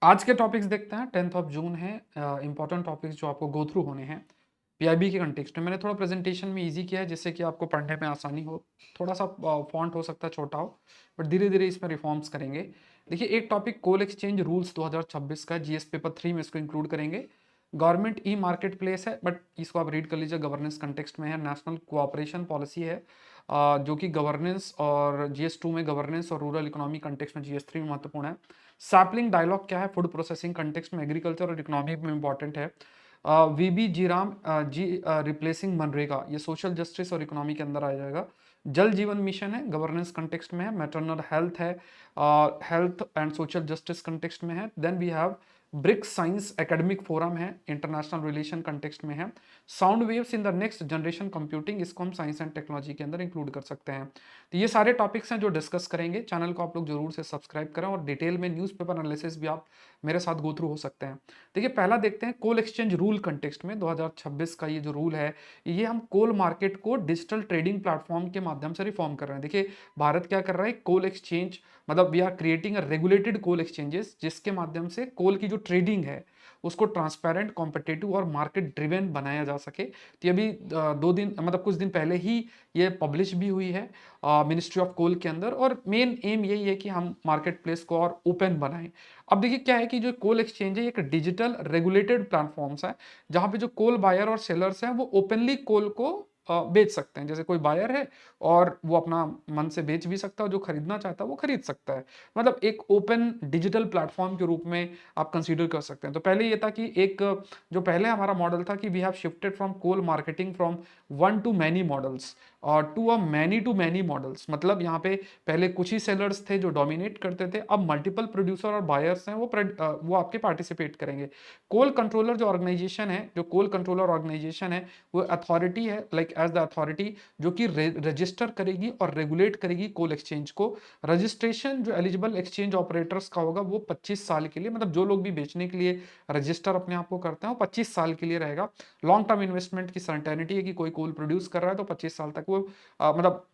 आज के टॉपिक्स देखते हैं। 10th ऑफ जून है। इंपॉर्टेंट टॉपिक्स जो आपको गो थ्रू होने हैं पीआईबी के कंटेक्स्ट में। मैंने थोड़ा प्रेजेंटेशन में इजी किया है जिससे कि आपको पढ़ने में आसानी हो। थोड़ा सा फॉन्ट हो सकता है छोटा हो, बट धीरे धीरे इसमें रिफॉर्म्स करेंगे। देखिए, एक टॉपिक कोल एक्सचेंज रूल्स 2026 का जीएस पेपर 3 में इसको इंक्लूड करेंगे। गवर्नमेंट ई मार्केट प्लेस है, बट इसको आप रीड कर लीजिए, गवर्नेंस कंटेक्स्ट में है। नेशनल कोऑपरेशन पॉलिसी है, जो कि गवर्नेंस और जीएस 2 में गवर्नेंस और रूरल इकोनॉमी कंटेक्स्ट में जीएस 3 में महत्वपूर्ण है। सैपलिंग डायलॉग क्या है? फूड प्रोसेसिंग कंटेक्स्ट में एग्रीकल्चर और इकोनॉमी में इंपॉर्टेंट है। वीबी जीराम जी रिप्लेसिंग मनरेगा, ये सोशल जस्टिस और इकोनॉमी के अंदर आ जाएगा। जल जीवन मिशन है, गवर्नेंस कंटेक्स्ट में है। मैटरनल हेल्थ है, health and social justice context में है। Then we have BRICS science academic forum है, इंटरनेशनल रिलेशन कंटेक्स्ट में है। Sound waves in the next generation computing, इसको हम साइंस एंड टेक्नोलॉजी के अंदर इंक्लूड कर सकते हैं। तो ये सारे टॉपिक्स हैं जो डिस्कस करेंगे। चैनल को आप लोग जरूर से सब्सक्राइब करें और डिटेल में न्यूज़पेपर एनालिसिस भी आप मेरे साथ गो थ्रू हो सकते हैं। देखिए, पहला देखते हैं कोल एक्सचेंज रूल कंटेक्स्ट में 2026 का ये जो रूल है, ये हम कोल मार्केट को डिजिटल ट्रेडिंग प्लेटफॉर्म के माध्यम से रिफॉर्म कर रहे हैं। देखिए, भारत क्या कर रहा है, कोल एक्सचेंज मतलब we are creating a regulated coal exchanges, जिसके माध्यम से कोल की जो ट्रेडिंग है उसको ट्रांसपेरेंट, कॉम्पिटेटिव और मार्केट ड्रिवेन बनाया जा सके। तो ये अभी 2 दिन मतलब कुछ दिन पहले ही ये पब्लिश भी हुई है मिनिस्ट्री ऑफ कोल के अंदर, और मेन एम यही है कि हम मार्केट प्लेस को और ओपन बनाएं। अब देखिए क्या है कि जो कोल एक्सचेंज है एक डिजिटल रेगुलेटेड प्लेटफॉर्म्स है, जहां पे जो कोल बायर और सेलर्स हैं वो ओपनली कोल को बेच सकते हैं। जैसे कोई बायर है और वो अपना मन से बेच भी सकता है, जो खरीदना चाहता है वो खरीद सकता है। मतलब एक ओपन डिजिटल प्लेटफॉर्म के रूप में आप कंसीडर कर सकते हैं। तो पहले ये था कि एक जो पहले हमारा मॉडल था कि we have shifted from coal marketing from one to many models और टू मैनी मॉडल्स। मतलब यहाँ पे पहले कुछ ही सेलर्स थे जो डोमिनेट करते थे, अब मल्टीपल प्रोड्यूसर और बायर्स हैं वो आपके पार्टिसिपेट करेंगे। कोल कंट्रोलर जो ऑर्गेनाइजेशन है, जो कोल कंट्रोलर ऑर्गेनाइजेशन है, वो अथॉरिटी है, लाइक एज द अथॉरिटी जो कि रजिस्टर करेगी और रेगुलेट करेगी कोल एक्सचेंज को। रजिस्ट्रेशन जो एलिजिबल एक्सचेंज ऑपरेटर्स का होगा वो 25 साल के लिए, मतलब जो लोग भी बेचने के लिए रजिस्टर अपने आप को करते हैं वो 25 साल के लिए रहेगा। लॉन्ग टर्म इन्वेस्टमेंट की सर्टेनिटी है कि कोई कोल प्रोड्यूस कर रहा है तो 25 साल तक वो मतलब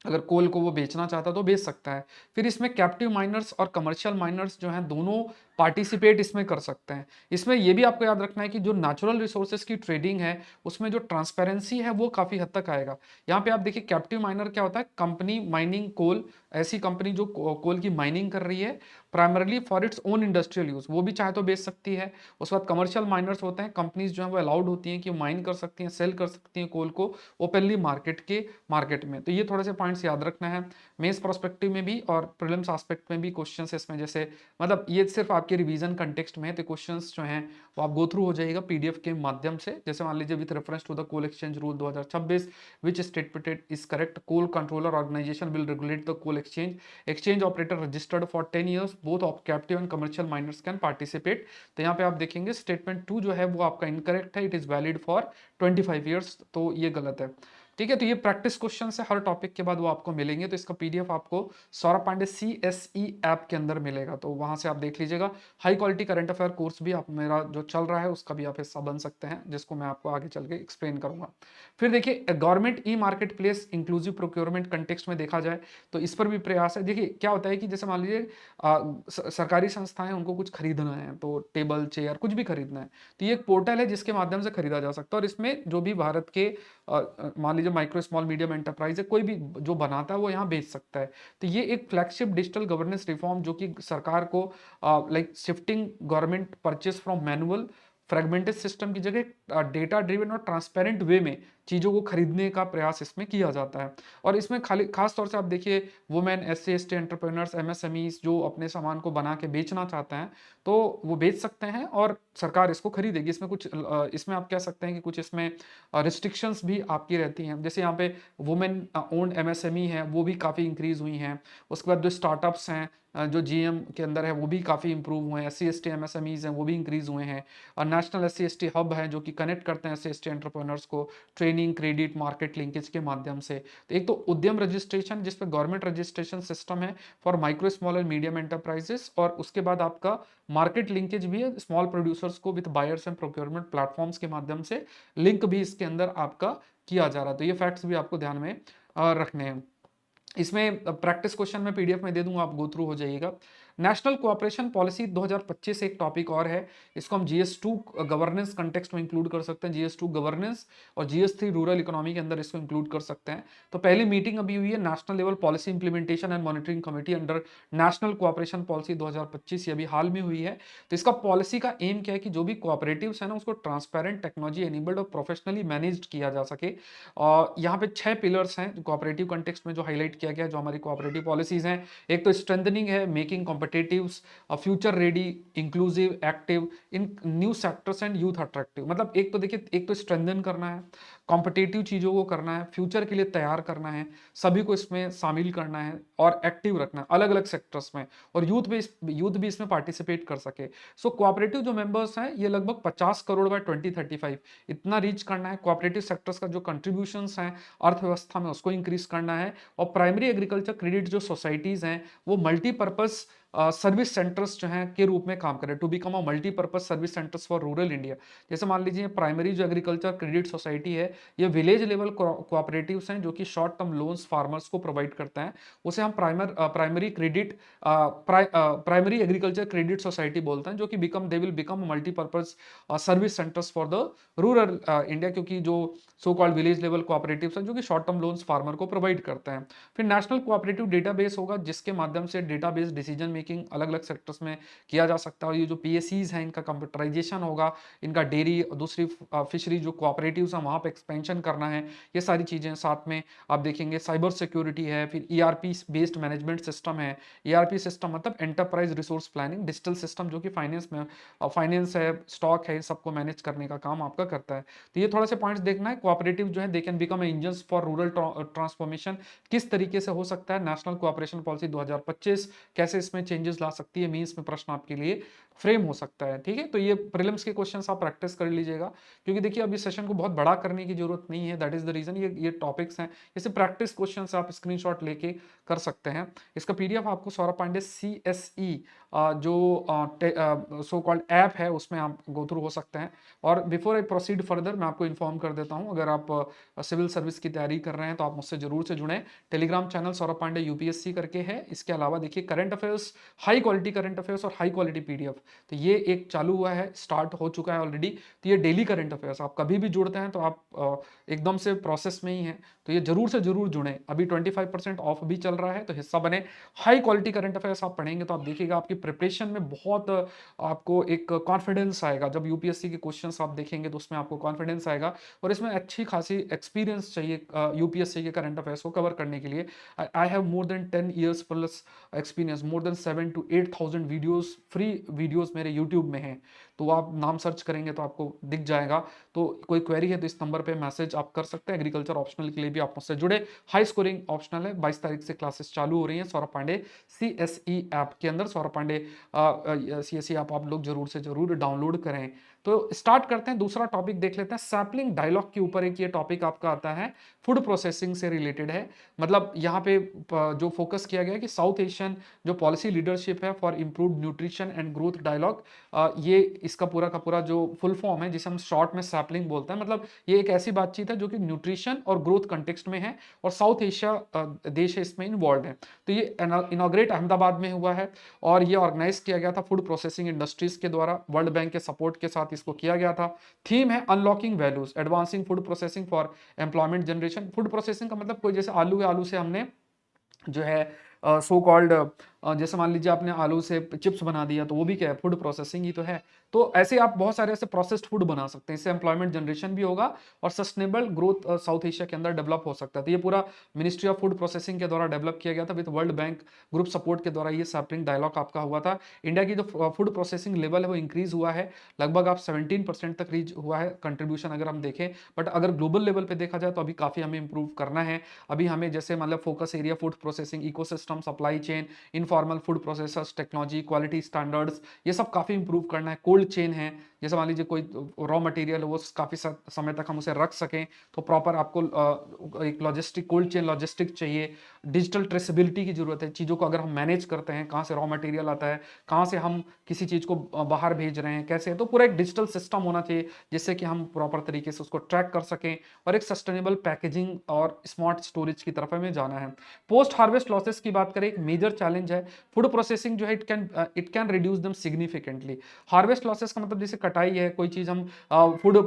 अगर कोल को वो बेचना चाहता है तो बेच सकता है। फिर इसमें कैप्टिव माइनर्स और कमर्शियल माइनर्स जो हैं दोनों पार्टिसिपेट इसमें कर सकते हैं। इसमें ये भी आपको याद रखना है कि जो नेचुरल रिसोर्सेज की ट्रेडिंग है उसमें जो ट्रांसपेरेंसी है वो काफ़ी हद तक आएगा। यहाँ पे आप देखिए, कैप्टिव माइनर क्या होता है? कंपनी माइनिंग कोल, ऐसी कंपनी जो कोल की माइनिंग कर रही है primarily for its own industrial use, वो भी चाहे तो बेच सकती है। उसके बाद कमर्शियल माइनर्स होते हैं, कंपनीज जो है वो अलाउड होती हैं कि माइन कर सकती हैं, सेल कर सकती हैं कोल को ओपनली मार्केट में। तो ये थोड़े से पॉइंट्स याद रखना है। मेंस प्रोस्पेक्टिव में भी और प्रीलिम्स एस्पेक्ट में भी क्वेश्चंस इसमें, जैसे मतलब ये सिर्फ आपके रिवीजन कंटेक्स्ट में है, तो क्वेश्चंस जो हैं वो आप गो थ्रू हो जाइएगा पीडीएफ के माध्यम से। जैसे मान लीजिए, with reference to the coal exchange rule 2026 which statement is correct, coal controller organisation will regulate the coal exchange operator registered for 10 years, both of captive and commercial miners can participate. तो यहाँ पे आप देखेंगे statement 2 जो है वो आपका incorrect है, it is valid for 25 years, तो ये गलत है। ठीक है, तो ये प्रैक्टिस क्वेश्चन है, हर टॉपिक के बाद वो आपको मिलेंगे। तो इसका पीडीएफ आपको सौरभ पांडे सीएसई ऐप के अंदर मिलेगा, तो वहां से आप देख लीजिएगा। High quality current affair course भी आप मेरा जो चल रहा है उसका भी आप हिस्सा बन सकते हैं, जिसको मैं आपको आगे चल के एक्सप्लेन करूंगा। फिर देखिए, government e marketplace inclusive procurement context में देखा जाए तो इस पर भी प्रयास है। देखिए क्या होता है कि जैसे मान लीजिए सरकारी संस्थाएं, उनको कुछ खरीदना है, तो टेबल चेयर कुछ भी खरीदना है, तो ये एक पोर्टल है जिसके माध्यम से खरीदा जा सकता है। और इसमें जो भी भारत के मान लीजिए माइक्रो स्मॉल मीडियम एंटरप्राइज है, कोई भी जो बनाता है वो यहाँ बेच सकता है। तो ये एक फ्लैगशिप डिजिटल गवर्नेंस रिफॉर्म जो कि सरकार को like shifting government purchase from manual fragmented system की जगह डेटा ड्रिवन और ट्रांसपेरेंट वे में चीज़ों को खरीदने का प्रयास इसमें किया जाता है। और इसमें खाली खास तौर से आप देखिए, women, SC ST entrepreneurs, MSMEs जो अपने सामान को बना के बेचना चाहते हैं तो वो बेच सकते हैं और सरकार इसको खरीदेगी। इसमें कुछ इसमें आप कह सकते हैं कि कुछ इसमें रिस्ट्रिक्शंस भी आपकी रहती हैं। जैसे यहाँ पे वुमेन ओन्ड एमएसएमई है वो भी काफ़ी इंक्रीज हुई हैं। उसके बाद जो स्टार्टअप्स हैं जो जीएम के अंदर है वो भी काफ़ी इंप्रूव हुए हैं। एससी एसटी एमएसएमईज हैं वो भी इंक्रीज हुए हैं। और नेशनल एससी एसटी हब है जो कि कनेक्ट करते हैं एससी एसटी एंटरप्रेन्योर्स को ट्रेनिंग, क्रेडिट, मार्केट लिंकेज के माध्यम से। तो एक तो उद्यम रजिस्ट्रेशन जिसपे गवर्नमेंट रजिस्ट्रेशन सिस्टम है for micro small and medium enterprises, और उसके बाद आपका मार्केट लिंकेज भी है स्मॉल प्रोड्यूसर्स को with buyers and procurement platforms के माध्यम से लिंक भी इसके अंदर आपका किया जा रहा है। तो ये फैक्ट्स भी आपको ध्यान में रखने हैं। इसमें प्रैक्टिस क्वेश्चन में पीडीएफ में दे दूंगा, आप गो थ्रू हो जाइएगा। नेशनल कोऑपरेशन पॉलिसी 2025 एक टॉपिक और है, इसको हम GS2 गवर्नेंस कंटेक्स्ट में इंक्लूड कर सकते हैं, GS2 गवर्नेंस और GS3 रूरल इकोनॉमी के अंदर इसको इंक्लूड कर सकते हैं। तो पहली मीटिंग अभी हुई है national level policy implementation and monitoring committee under national cooperation policy 2025, ये अभी हाल में हुई है। तो इसका पॉलिसी का एम क्या है कि जो भी कोऑपरेटिव्स है ना उसको ट्रांसपेरेंट, टेक्नोलॉजी एनेबल्ड और प्रोफेशनली मैनेज्ड किया जा सके। और यहाँ पे 6 पिलर्स हैं जो कोऑपरेटिव कंटेक्स्ट में जो हाईलाइट किया गया है, जो हमारी कोऑपरेटिव पॉलिसीज हैं। एक तो स्ट्रेंथनिंग है, making competitives future ready, inclusive, active in new sectors and youth attractive. मतलब एक तो देखिए, एक तो स्ट्रेंथन करना है, कॉम्पिटिटिव चीजों को करना है, फ्यूचर के लिए तैयार करना है, सभी को इसमें शामिल करना है और एक्टिव रखना है अलग अलग सेक्टर्स में, और यूथ भी इसमें पार्टिसिपेट कर सके। सो कोऑपरेटिव जो मेंबर्स हैं ये लगभग 50 करोड़ बाय 2035 इतना रीच करना है। कोऑपरेटिव सेक्टर्स का जो कंट्रीब्यूशंस हैं अर्थव्यवस्था में उसको इंक्रीज करना है। और प्राइमरी एग्रीकल्चर क्रेडिट जो सोसाइटीज हैं वो मल्टीपर्पज सर्विस सेंटर्स जो हैं के रूप में काम करें, to become a multipurpose service centres for rural India. जैसे मान लीजिए प्राइमरी जो एग्रीकल्चर क्रेडिट सोसाइटी है, ये विलेज लेवल कोऑपरेटिव्स हैं जो कि शॉर्ट टर्म लोन्स फार्मर्स को प्रोवाइड करते हैं, उसे हम primary credit primary agriculture credit society बोलते हैं, जो कि they will become multipurpose service centres for the rural India, क्योंकि जो so called village level cooperatives हैं जो कि शॉर्ट टर्म लोन्स फार्मर को प्रोवाइड करते हैं। फिर नेशनल कोऑपरेटिव डेटाबेस होगा जिसके माध्यम से डेटाबेस डिसीजन मेकिंग अलग अलग सेक्टर्स में किया जा सकता है। और ये जो PSCs हैं इनका कंप्यूटराइजेशन होगा, इनका डेयरी दूसरी फिशरी जो कोऑपरेटिव्स हैं वहाँ पे एक्सपेंशन करना है, ये सारी चीज़ें। साथ में आप देखेंगे साइबर सिक्योरिटी है, फिर ERP बेस्ड मैनेजमेंट सिस्टम है। ERP सिस्टम मतलब enterprise resource planning digital system, जो कि फाइनेंस है, स्टॉक है, सबको मैनेज करने का काम आपका करता है। तो ये थोड़ा से पॉइंट्स देखना है। कोऑपरेटिव जो है they can become engines for rural transformation, किस तरीके से हो सकता है नेशनल कोऑपरेशन पॉलिसी 2025 कैसे इसमें चेंजेस ला सकती है, मींस में प्रश्न आपके लिए फ्रेम हो सकता है। ठीक है, तो ये प्रीलिम्स के क्वेश्चंस आप प्रैक्टिस कर लीजिएगा, क्योंकि देखिए अभी सेशन को बहुत बड़ा करने की जरूरत नहीं है, दैट इज द रीजन ये टॉपिक्स हैं, जैसे प्रैक्टिस क्वेश्चंस आप स्क्रीनशॉट लेके कर सकते हैं। इसका PDF आपको सौरभ पांडे CSE जो सो कॉल्ड ऐप है उसमें आप गो थ्रू हो सकते हैं। और बिफोर आई प्रोसीड फर्दर मैं आपको इन्फॉर्म कर देता हूं, अगर आप सिविल सर्विस की तैयारी कर रहे हैं तो आप मुझसे जरूर से जुड़ें। Telegram channel Saurabh Pandey UPSC करके है। इसके अलावा देखिए current affairs, high quality current affairs और हाई क्वालिटी PDF, तो ये एक चालू हुआ है, स्टार्ट हो चुका है ऑलरेडी। तो ये डेली करंट अफेयर्स आप कभी भी जुड़ते हैं तो आप एकदम से प्रोसेस में ही हैं, तो ये जरूर से जरूर जुड़ें। अभी 25% ऑफ भी चल रहा है, तो हिस्सा बने। हाई क्वालिटी करंट अफेयर्स आप पढ़ेंगे तो आप देखिएगा आपकी प्रिपरेशन में बहुत आपको एक कॉन्फिडेंस आएगा। जब UPSC के क्वेश्चंस आप देखेंगे तो उसमें आपको कॉन्फिडेंस आएगा, और इसमें अच्छी खासी एक्सपीरियंस चाहिए UPSC के करंट अफेयर्स को कवर करने के लिए। I have more than 10 years plus experience, more than 7 to 8,000 videos, free videos मेरे यूट्यूब में हैं, तो आप नाम सर्च करेंगे तो आपको दिख जाएगा। तो कोई क्वेरी है तो इस नंबर पे मैसेज आप कर सकते हैं। एग्रीकल्चर ऑप्शनल के लिए भी आप मुझसे जुड़े, हाई स्कोरिंग ऑप्शनल है। 22 तारीख से क्लासेस चालू हो रही हैं सौरभ पांडे CSE ऐप के अंदर। सौरभ पांडे CSE ऐप आप लोग जरूर से जरूर डाउनलोड करें। तो स्टार्ट करते हैं, दूसरा टॉपिक देख लेते हैं। सैपलिंग डायलॉग के ऊपर एक ये टॉपिक आपका आता है, फूड प्रोसेसिंग से रिलेटेड है। मतलब यहाँ पे जो फोकस किया गया है कि साउथ एशियन जो पॉलिसी लीडरशिप है for improved nutrition and growth dialogue, ये इसका पूरा का पूरा जो फुल फॉर्म है जिसे हम शॉर्ट में सैपलिंग बोलते हैं। मतलब ये एक ऐसी बातचीत है जो कि न्यूट्रिशन और ग्रोथ कंटेक्स्ट में है, और साउथ एशिया देश है इसमें इन्वॉल्व है। तो ये इनॉग्रेट अहमदाबाद में हुआ है, और ये ऑर्गेनाइज किया गया था फूड प्रोसेसिंग इंडस्ट्रीज के द्वारा, वर्ल्ड बैंक के सपोर्ट के साथ इसको किया गया था। थीम है unlocking values, advancing food processing for employment generation. Food processing का मतलब कोई जैसे आलू है, आलू से हमने जो है सो कॉल्ड जैसे मान लीजिए आपने आलू से चिप्स बना दिया, तो वो भी क्या है, फूड प्रोसेसिंग ही तो है। तो ऐसे आप बहुत सारे ऐसे प्रोसेस्ड फूड बना सकते हैं, इससे एम्प्लॉयमेंट जनरेशन भी होगा और सस्टेनेबल ग्रोथ साउथ एशिया के अंदर डेवलप हो सकता है। तो ये पूरा मिनिस्ट्री ऑफ फूड प्रोसेसिंग के द्वारा डेवलप किया गया था with world bank group support के द्वारा। ये सैपलिंग डायलॉग आपका हुआ था। इंडिया की जो फूड प्रोसेसिंग लेवल है वो इंक्रीज हुआ है, लगभग आप 17% तक रीच हुआ है कंट्रीब्यूशन अगर हम देखें। बट अगर ग्लोबल लेवल पे देखा जाए तो अभी काफी हमें इंप्रूव करना है। अभी हमें जैसे मतलब focus area food processing, ecosystem, supply chain, informal food processors, technology, quality standards, ये सब काफी इंप्रूव करना है। कोल्ड चेन है, जैसे मान लीजिए कोई रॉ मटेरियल है, वो काफ़ी समय तक हम उसे रख सकें, तो प्रॉपर आपको एक लॉजिस्टिक कोल्ड चेन लॉजिस्टिक चाहिए। डिजिटल ट्रेसेबिलिटी की ज़रूरत है, चीज़ों को अगर हम मैनेज करते हैं, कहाँ से रॉ मटेरियल आता है, कहाँ से हम किसी चीज़ को बाहर भेज रहे हैं, कैसे, तो पूरा एक डिजिटल सिस्टम होना चाहिए जिससे कि हम प्रॉपर तरीके से उसको ट्रैक कर सकें, और एक सस्टेनेबल पैकेजिंग और स्मार्ट स्टोरेज की तरफ हमें जाना है। पोस्ट हार्वेस्ट लॉसेस की बात करें, एक मेजर चैलेंज है फूड प्रोसेसिंग जो है, it can reduce them significantly. Harvest losses का मतलब जैसे कटाई है, कोई चीज़ हम फूड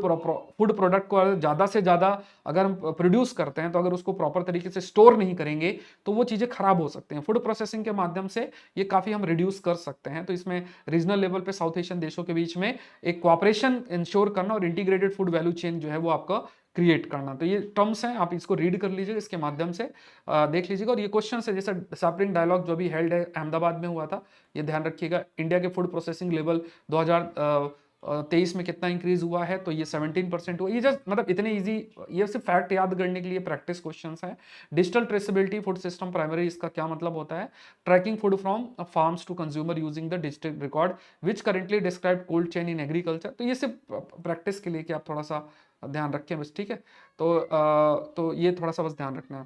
प्रोडक्ट को ज़्यादा से ज़्यादा अगर हम प्रोड्यूस करते हैं, तो अगर उसको प्रॉपर तरीके से स्टोर नहीं करेंगे तो वो चीज़ें खराब हो सकती हैं। फूड प्रोसेसिंग के माध्यम से ये काफ़ी हम रिड्यूस कर सकते हैं। तो इसमें रीजनल लेवल पे साउथ एशियन देशों के बीच में एक कोऑपरेशन इंश्योर करना और इंटीग्रेटेड फूड वैल्यू चेन जो है वो आपका क्रिएट करना। तो ये टर्म्स हैं, आप इसको रीड कर लीजिए, इसके माध्यम से देख लीजिएगा। और ये क्वेश्चन है, जैसे सैपलिंग डायलॉग जो भी हेल्ड है अहमदाबाद में हुआ था, ये ध्यान रखिएगा। इंडिया के फूड प्रोसेसिंग लेवल 2023 में कितना इंक्रीज हुआ है, तो ये 17% हुआ। ये जस्ट मतलब इतने इजी, ये सिर्फ फैक्ट याद करने के लिए प्रैक्टिस क्वेश्चंस हैं। Digital traceability food system primary, इसका क्या मतलब होता है? Tracking food from farms to consumer using the digital record which currently describe cold chain in agriculture. तो ये सिर्फ प्रैक्टिस के लिए कि आप थोड़ा सा ध्यान रखें बस, ठीक है। तो ये थोड़ा सा बस ध्यान रखना है।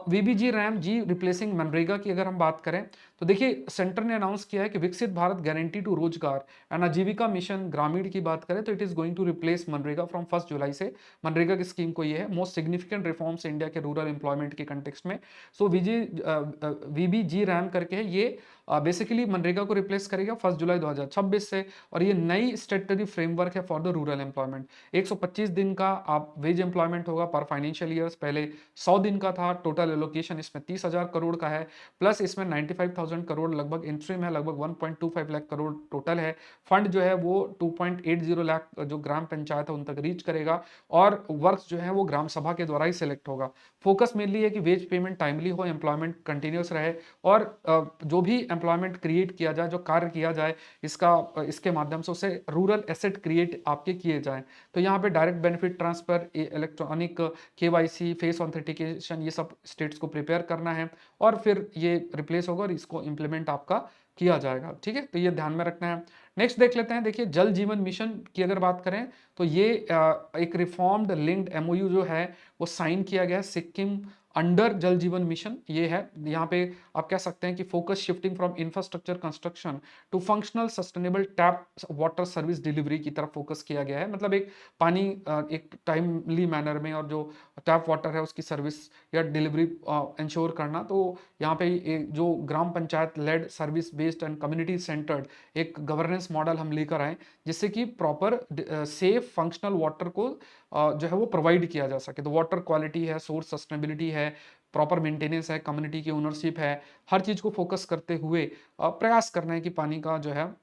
वीबीजी रैम जी रिप्लेसिंग मनरेगा की अगर हम बात करें, तो देखिए सेंटर ने अनाउंस किया है कि विकसित भारत गारंटी टू रोजगार एंड आजीविका मिशन ग्रामीण की बात करें, तो it is going to replace मनरेगा फ्रॉम 1 जुलाई से। मनरेगा की स्कीम को ये है मोस्ट सिग्निफिकेंट रिफॉर्म्स इंडिया के रूरल एम्प्लॉयमेंट के कंटेक्स्ट में। सो वीबीजी रैम करके है, ये बेसिकली मनरेगा को रिप्लेस करेगा 1 जुलाई 2026 से। और ये नई स्टेटरी फ्रेमवर्क है फॉर द रूरल एम्प्लॉयमेंट। 125 दिन का आप वेज एम्प्लॉयमेंट होगा पर फाइनेंशियल ईयर्स, पहले 100 दिन का था। टोटल एलोकेशन इसमें 30,000 करोड़ का है, प्लस इसमें 95,000 करोड़ लगभग इंट्रीम है, लगभग 1.25 लाख करोड़ टोटल है। फंड जो है वो 2.80 लाख जो ग्राम पंचायत है उन तक रीच करेगा, और वर्क जो है वो ग्राम सभा के द्वारा ही सिलेक्ट होगा। फोकस मेनली है कि वेज पेमेंट टाइमली हो, एम्प्लॉयमेंट कंटिन्यूस रहे, और जो भी एम्प्लॉयमेंट क्रिएट किया जाए, जो कार्य किया जाए, इसके माध्यम से उसे रूरल एसेट क्रिएट आपके किए जाए। तो यहाँ पे direct benefit transfer, electronic KYC, face authentication, ये सब स्टेट्स को प्रिपेयर करना है, और फिर ये रिप्लेस होगा और इसको इंप्लीमेंट आपका किया जाएगा, ठीक है। तो ये ध्यान में रखना है। नेक्स्ट देख लेते हैं, देखिए जल जीवन मिशन की अगर बात करें, तो ये एक रिफॉर्म्ड लिंक्ड एमओयू जो है वो साइन किया गया है सिक्किम अंडर जल जीवन मिशन। ये है, यहाँ पे आप कह सकते हैं कि focus shifting from infrastructure construction to functional sustainable tap water service delivery की तरफ फोकस किया गया है। मतलब एक पानी एक टाइमली मैनर में, और जो टैप वाटर है उसकी सर्विस या डिलीवरी इंश्योर करना। तो यहाँ पे जो gram panchayat led service based and community centred एक गवर्नेंस मॉडल हम लेकर आए, जिससे कि प्रॉपर सेफ फंक्शनल वाटर को जो है वो प्रोवाइड किया जा सके। तो वाटर क्वालिटी है, सोर्स सस्टेनेबिलिटी है, प्रॉपर मेंटेनेंस है, कम्युनिटी की ओनरशिप है, हर चीज़ को फोकस करते हुए प्रयास करना है कि पानी का जो है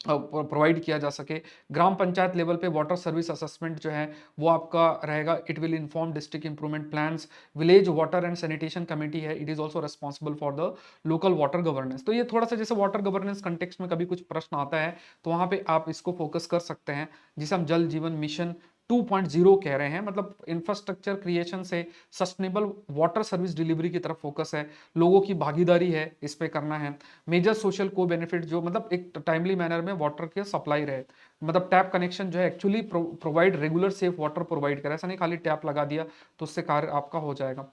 प्रोवाइड किया जा सके। ग्राम पंचायत लेवल पे वाटर सर्विस असेसमेंट जो है वो आपका रहेगा। It will inform district improvement plans. Village water and sanitation committee है, it is also responsible for the local water governance. तो ये थोड़ा सा जैसे वाटर गवर्नेंस कंटेक्स्ट में कभी कुछ प्रश्न आता है, तो वहां पे आप इसको फोकस कर सकते हैं, जिसे हम जल जीवन मिशन 2.0 कह रहे हैं। मतलब इंफ्रास्ट्रक्चर क्रिएशन से सस्टेनेबल वाटर सर्विस डिलीवरी की तरफ फोकस है, लोगों की भागीदारी है, इस पे करना है। मेजर सोशल को बेनिफिट, जो मतलब एक टाइमली मैनर में वाटर की सप्लाई रहे, मतलब टैप कनेक्शन जो है actually provide regular safe water provide करे, ऐसा नहीं खाली टैप लगा दिया तो उससे कार्य आपका हो जाएगा।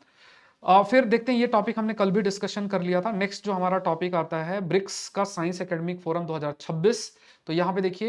फिर देखते हैं, ये टॉपिक हमने कल भी डिस्कशन कर लिया था। नेक्स्ट जो हमारा टॉपिक आता है ब्रिक्स का साइंस एकेडमिक फोरम 2026। तो यहाँ पे देखिए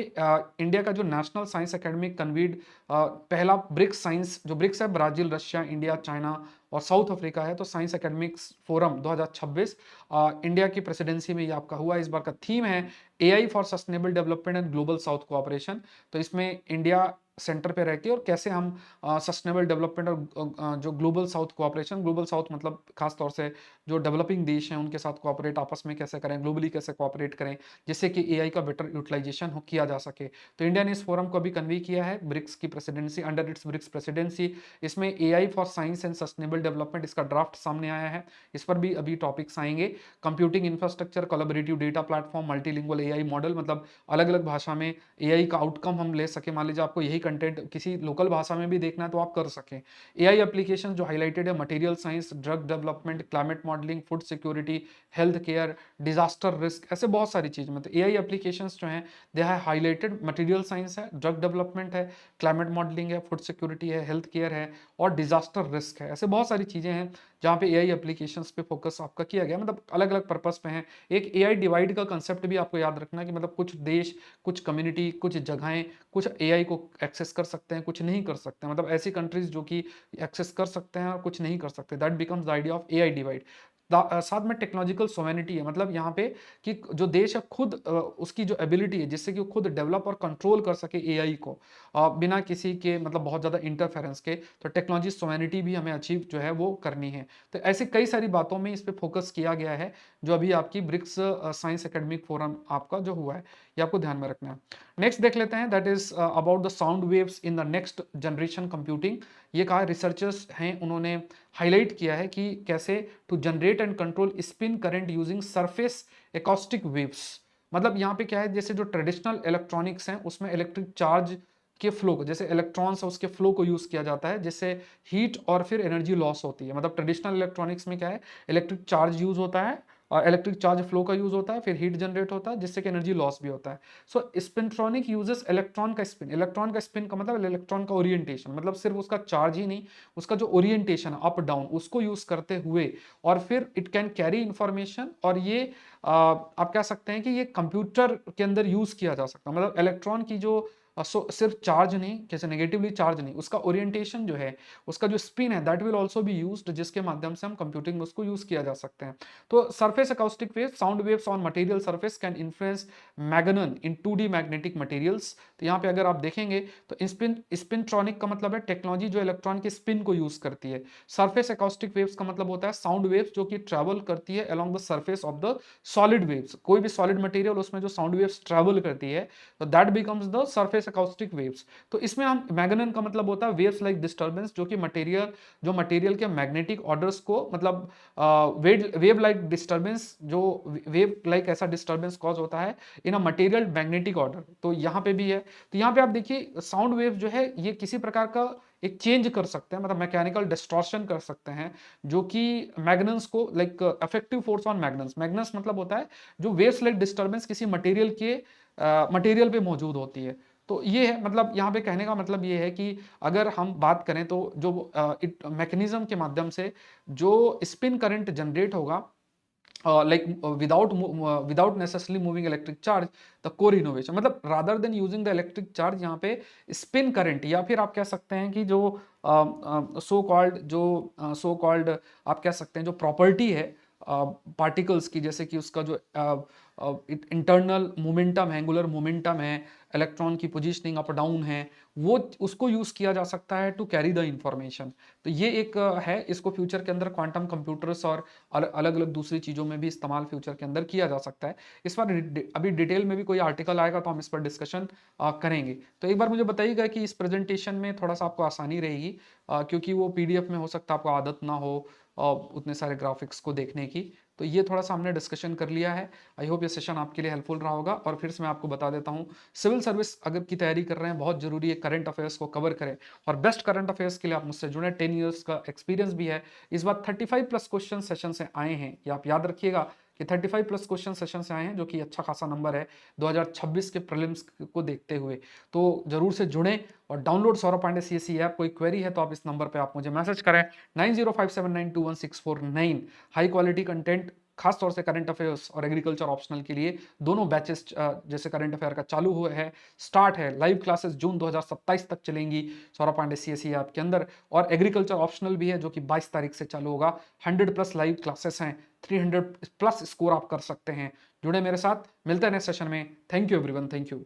इंडिया का जो नेशनल साइंस एकेडमिक कन्वीड पहला ब्रिक्स साइंस, जो ब्रिक्स है ब्राजील, रशिया, इंडिया, चाइना और साउथ अफ्रीका है। तो साइंस एकेडमिक्स फोरम 2026 इंडिया की प्रेसिडेंसी में ये आपका हुआ। इस बार का थीम है AI for sustainable development and global south cooperation. तो इसमें इंडिया सेंटर पे रह के और कैसे हम सस्टेनेबल डेवलपमेंट और जो global south cooperation, global south मतलब खास तौर से जो डेवलपिंग देश हैं उनके साथ कोऑपरेट आपस में कैसे करें, ग्लोबली कैसे कोऑपरेट करें, जिससे कि एआई का बेटर यूटिलाइजेशन हो किया जा सके। तो इंडिया ने इस फोरम को अभी कन्वी किया है ब्रिक्स की presidency, under its BRICS presidency. इसमें AI for science and sustainable development, इसका ड्राफ्ट सामने आया है, इस पर भी अभी टॉपिक्स आएंगे। Computing infrastructure, collaborative data platform, multilingual AI model, मतलब अलग अलग भाषा में एआई का आउटकम हम ले सके। मान लीजिए आपको यही कंटेंट किसी लोकल भाषा में भी देखना है तो आप कर सकें। एआई एप्लीकेशन जो हाईलाइटेड है, material science, drug development, climate modelling, food security, health care, disaster risk, ऐसे बहुत सारी चीज़ मतलब एआई एप्लीकेशंस जो हैं they have highlighted. Material science है, ड्रग डेवलपमेंट है, क्लाइमेट मॉडलिंग है, फूड सिक्योरिटी है, हेल्थ केयर है और डिजास्टर रिस्क है। ऐसे बहुत सारी चीज़ें हैं जहाँ पे एआई एप्लीकेशंस पे फोकस आपका किया गया, मतलब अलग अलग पर्पस पे हैं। एक एआई डिवाइड का कंसेप्ट भी आपको याद रखना है कि मतलब कुछ देश, कुछ कम्युनिटी, कुछ जगहें, कुछ एआई को एक्सेस कर सकते हैं, कुछ नहीं कर सकते हैं। मतलब ऐसी कंट्रीज जो कि एक्सेस कर सकते हैं और कुछ नहीं कर सकते, that becomes the idea of AI divide. साथ में टेक्नोलॉजिकल सोवेनिटी है, मतलब यहाँ पे कि जो देश है खुद उसकी जो एबिलिटी है जिससे कि वो खुद डेवलप और कंट्रोल कर सके एआई को बिना किसी के मतलब बहुत ज़्यादा इंटरफेरेंस के। तो टेक्नोलॉजी सोवेनिटी भी हमें अचीव जो है वो करनी है। तो ऐसे कई सारी बातों में इस पे फोकस किया गया है जो अभी आपकी ब्रिक्स साइंस एकेडमिक फोरम आपका जो हुआ है, ये आपको ध्यान में रखना है। नेक्स्ट देख लेते हैं, that is about the sound waves in the next generation computing. ये कहा रिसर्चर्स हैं उन्होंने हाईलाइट किया है कि कैसे to generate and control spin current using surface acoustic waves. मतलब यहाँ पे क्या है, जैसे जो ट्रेडिशनल इलेक्ट्रॉनिक्स हैं उसमें इलेक्ट्रिक चार्ज के फ्लो को, जैसे इलेक्ट्रॉन्स है उसके फ्लो को यूज किया जाता है जिससे हीट और फिर एनर्जी लॉस होती है। मतलब ट्रेडिशनल इलेक्ट्रॉनिक्स में क्या है, इलेक्ट्रिक चार्ज यूज होता है और इलेक्ट्रिक चार्ज फ्लो का यूज होता है, फिर हीट जनरेट होता है जिससे कि एनर्जी लॉस भी होता है। सो स्पिनट्रॉनिक यूजेस इलेक्ट्रॉन का स्पिन। इलेक्ट्रॉन का स्पिन का मतलब इलेक्ट्रॉन का ओरिएंटेशन, मतलब सिर्फ उसका चार्ज ही नहीं, उसका जो ओरिएंटेशन अप डाउन उसको यूज करते हुए और फिर इट कैन कैरी इंफॉर्मेशन। और ये आप कह सकते हैं कि ये कंप्यूटर के अंदर यूज किया जा सकता है। मतलब इलेक्ट्रॉन की जो सिर्फ चार्ज नहीं, कैसे नेगेटिवली चार्ज नहीं, उसका ओरिएंटेशन जो है, उसका जो स्पिन है, that will also be used, जिसके माध्यम से हम कंप्यूटिंग में उसको यूज किया जा सकते हैं। तो surface acoustic wave, sound waves on material surface can influence Magnon in 2D magnetic materials. तो यहाँ पे अगर आप देखेंगे तो स्पिनट्रॉनिक का मतलब है टेक्नोलॉजी जो इलेक्ट्रॉन के स्पिन को यूज करती है। सरफेस अकाउस्टिक वेव्स का मतलब होता है साउंड वेव्स जो कि ट्रेवल करती है along the surface of the solid waves. कोई भी सॉलिड मटेरियल उसमें जो साउंड वेव्स ट्रेवल करती है तो that becomes the surface acoustic waves. तो इसमें हम मैग्नन का मतलब होता है वेव्स लाइक डिस्टर्बेंस, जो कि मटेरियल के मैग्नेटिक ऑर्डर्स को मतलब वेव लाइक डिस्टर्बेंस, जो वेव लाइक ऐसा डिस्टर्बेंस कॉज होता है इन अ मटेरियल मैग्नेटिक ऑर्डर। तो यहाँ पे भी है। तो यहाँ पे आप देखिए साउंड वेव जो है ये किसी प्रकार का एक चेंज कर सकते हैं, मतलब मैकेनिकल डिस्टॉर्शन कर सकते हैं जो कि मैग्नेंस को लाइक अफेक्टिव फोर्स ऑन मैग्नेंस। मैग्नेंस मतलब होता है जो वेव्स लाइक डिस्टर्बेंस किसी मटेरियल पे मौजूद होती है। तो ये है, मतलब यहाँ पे कहने का मतलब ये है कि अगर हम बात करें तो जो मैकेनिज्म के माध्यम से जो स्पिन करंट जनरेट होगा like without necessarily moving electric charge, the core innovation, मतलब rather than using the electric charge यहाँ पे spin current, या फिर आप कह सकते हैं कि जो सो कॉल्ड आप कह सकते हैं जो प्रॉपर्टी है पार्टिकल्स की, जैसे कि उसका जो इंटरनल मोमेंटम है, एंगुलर मोमेंटम है, इलेक्ट्रॉन की पोजीशनिंग अप डाउन है, वो उसको यूज किया जा सकता है टू कैरी द इंफॉर्मेशन। तो ये एक है, इसको फ्यूचर के अंदर क्वांटम कंप्यूटर्स और अलग अलग दूसरी चीज़ों में भी इस्तेमाल फ्यूचर के अंदर किया जा सकता है। इस पर अभी डिटेल में भी कोई आर्टिकल आएगा तो हम इस पर डिस्कशन करेंगे। तो एक बार मुझे बताइएगा कि इस प्रेजेंटेशन में थोड़ा सा आपको आसानी रहेगी क्योंकि वो पीडीएफ में हो सकता है आपको आदत ना हो उतने सारे ग्राफिक्स को देखने की। तो ये थोड़ा सा हमने डिस्कशन कर लिया है। आई होप ये सेशन आपके लिए हेल्पफुल रहा होगा। और फिर से मैं आपको बता देता हूँ, सिविल सर्विस अगर की तैयारी कर रहे हैं बहुत जरूरी है करंट अफेयर्स को कवर करें। और बेस्ट करंट अफेयर्स के लिए आप मुझसे जुड़े, 10 ईयर्स का एक्सपीरियंस भी है। इस बार 35 प्लस क्वेश्चन सेशन से आए हैं, ये आप याद रखिएगा कि 35 प्लस क्वेश्चन सेशन से आए हैं, जो कि अच्छा खासा नंबर है 2026 के प्रीलिम्स को देखते हुए। तो जरूर से जुड़ें और download Saurabh Pandey CSE app. कोई क्वेरी है तो आप इस नंबर पे आप मुझे मैसेज करें 9057921649। हाई क्वालिटी कंटेंट खास तौर से करंट अफेयर्स और एग्रीकल्चर ऑप्शनल के लिए दोनों बैचेस जैसे करंट अफेयर का चालू हुआ है, स्टार्ट है, लाइव क्लासेस जून 2027 तक चलेंगी सौरभ पांडे सीएसई ऐप के अंदर। और एग्रीकल्चर ऑप्शनल भी है जो कि 22 तारीख से चालू होगा। 100 प्लस लाइव क्लासेस हैं, 300 प्लस स्कोर आप कर सकते हैं। जुड़े मेरे साथ, मिलते हैं नेक्स्ट सेशन में। Thank you everyone, thank you.